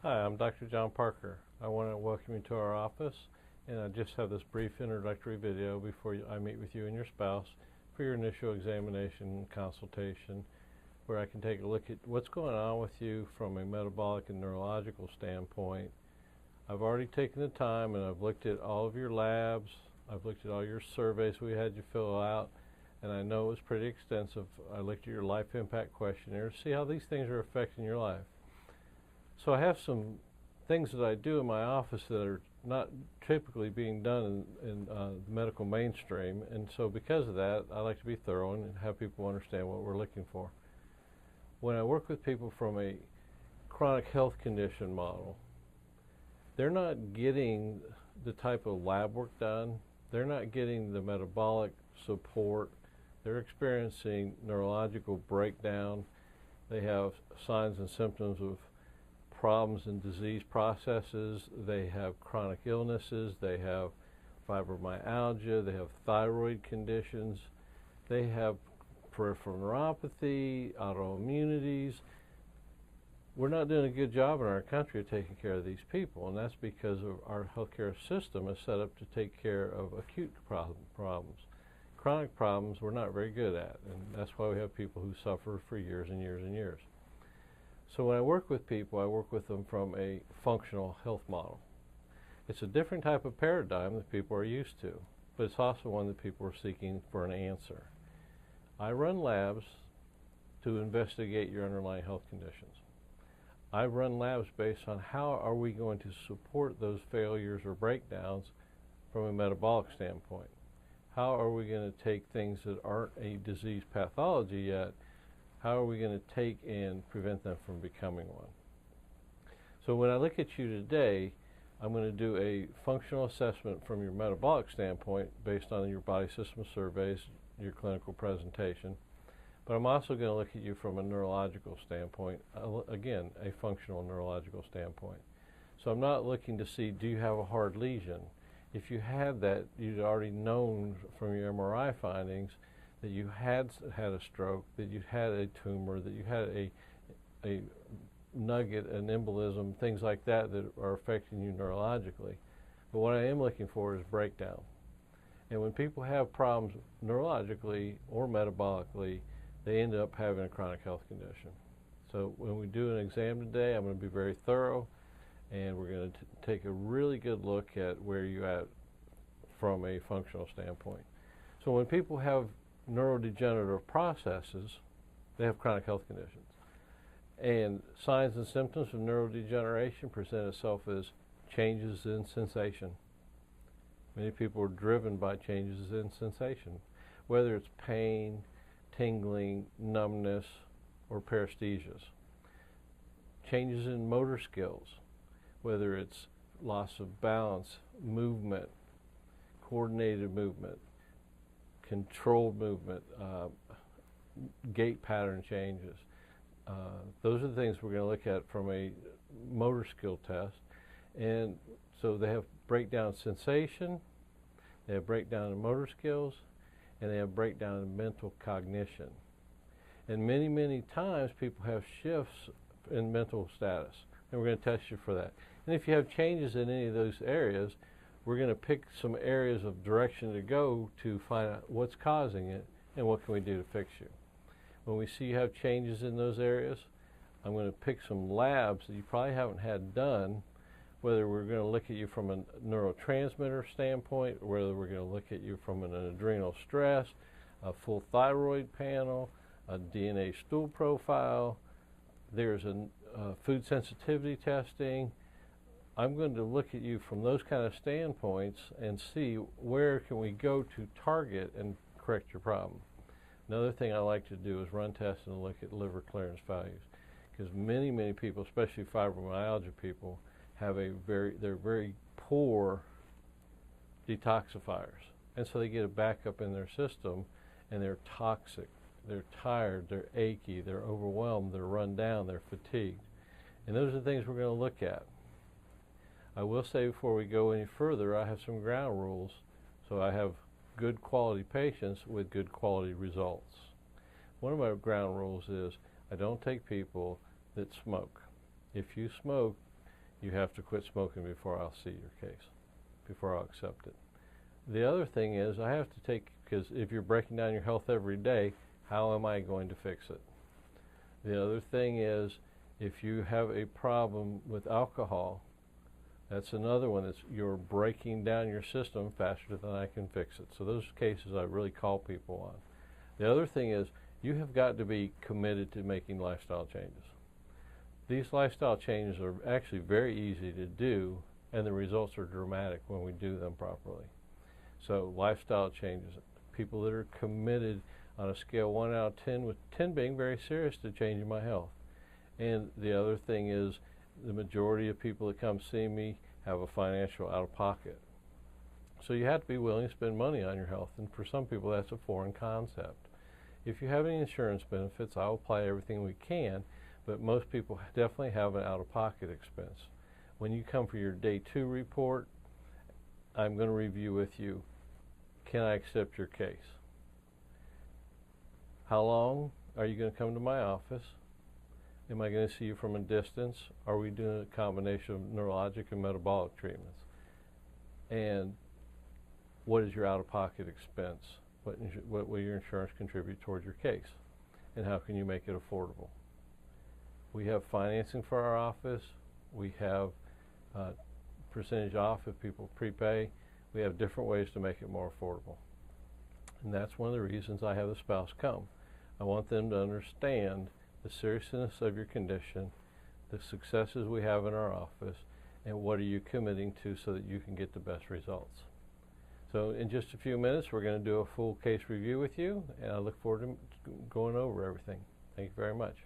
Hi, I'm Dr. John Parker. I want to welcome you to our office, and I just have this brief introductory video before I meet with you and your spouse for your initial examination and consultation, where I can take a look at what's going on with you from a metabolic and neurological standpoint. I've already taken the time and I've looked at all of your labs, I've looked at all your surveys we had you fill out, and I know it was pretty extensive. I looked at your life impact questionnaire to see how these things are affecting your life. So I have some things that I do in my office that are not typically being done in the medical mainstream, and so because of that, I like to be thorough and have people understand what we're looking for. When I work with people from a chronic health condition model, they're not getting the type of lab work done, they're not getting the metabolic support, they're experiencing neurological breakdown, they have signs and symptoms of problems in disease processes, they have chronic illnesses, they have fibromyalgia, they have thyroid conditions, they have peripheral neuropathy, autoimmunities. We're not doing a good job in our country of taking care of these people, and that's because of our healthcare system is set up to take care of acute problems. Chronic problems we're not very good at, and that's why we have people who suffer for years and years and years. So when I work with people, I work with them from a functional health model. It's a different type of paradigm that people are used to, but it's also one that people are seeking for an answer. I run labs to investigate your underlying health conditions. I run labs based on how are we going to support those failures or breakdowns from a metabolic standpoint. How are we going to take things that aren't a disease pathology yet, how are we going to take and prevent them from becoming one? So when I look at you today, I'm going to do a functional assessment from your metabolic standpoint based on your body system surveys, your clinical presentation. But I'm also going to look at you from a neurological standpoint, again, a functional neurological standpoint. So I'm not looking to see, do you have a hard lesion? If you had that, you'd already known from your MRI findings that you had a stroke, that you had a tumor, that you had a nugget, an embolism, things like that that are affecting you neurologically. But what I am looking for is breakdown. And when people have problems neurologically or metabolically, they end up having a chronic health condition. So when we do an exam today, I'm going to be very thorough, and we're going to take a really good look at where you're at from a functional standpoint. So when people have neurodegenerative processes, they have chronic health conditions. And signs and symptoms of neurodegeneration present itself as changes in sensation. Many people are driven by changes in sensation, whether it's pain, tingling, numbness, or paresthesias. Changes in motor skills, whether it's loss of balance, movement, coordinated movement, controlled movement, gait pattern changes. Those are the things we're going to look at from a motor skill test. And so they have breakdown sensation, they have breakdown in motor skills, and they have breakdown in mental cognition. And many, many times people have shifts in mental status, and we're going to test you for that. And if you have changes in any of those areas, we're going to pick some areas of direction to go to find out what's causing it and what can we do to fix you. When we see you have changes in those areas, I'm going to pick some labs that you probably haven't had done, whether we're going to look at you from a neurotransmitter standpoint, or whether we're going to look at you from an adrenal stress, a full thyroid panel, a DNA stool profile. There's a food sensitivity testing. I'm going to look at you from those kind of standpoints and see where can we go to target and correct your problem. Another thing I like to do is run tests and look at liver clearance values, because many, many people, especially fibromyalgia people, have they're very poor detoxifiers, and so they get a backup in their system, and they're toxic, they're tired, they're achy, they're overwhelmed, they're run down, they're fatigued, and those are the things we're going to look at. I will say before we go any further, I have some ground rules. So I have good quality patients with good quality results. One of my ground rules is I don't take people that smoke. If you smoke, you have to quit smoking before I'll see your case, before I'll accept it. The other thing is I have to take, because if you're breaking down your health every day, how am I going to fix it? The other thing is, if you have a problem with alcohol, that's another one that's you're breaking down your system faster than I can fix it. So those cases I really call people on. The other thing is you have got to be committed to making lifestyle changes. These lifestyle changes are actually very easy to do, and the results are dramatic when we do them properly. So lifestyle changes, people that are committed on a scale 1 out of 10, with 10 being very serious to changing my health. And the other thing is the majority of people that come see me have a financial out-of-pocket. So you have to be willing to spend money on your health, and for some people that's a foreign concept. If you have any insurance benefits, I'll apply everything we can, but most people definitely have an out-of-pocket expense. When you come for your Day 2 report, I'm going to review with you, can I accept your case? How long are you going to come to my office? Am I going to see you from a distance? Are we doing a combination of neurologic and metabolic treatments? And what is your out-of-pocket expense? What will your insurance contribute towards your case? And how can you make it affordable? We have financing for our office. We have percentage off if people prepay. We have different ways to make it more affordable. And that's one of the reasons I have the spouse come. I want them to understand the seriousness of your condition, the successes we have in our office, and what are you committing to so that you can get the best results. So in just a few minutes, we're going to do a full case review with you, and I look forward to going over everything. Thank you very much.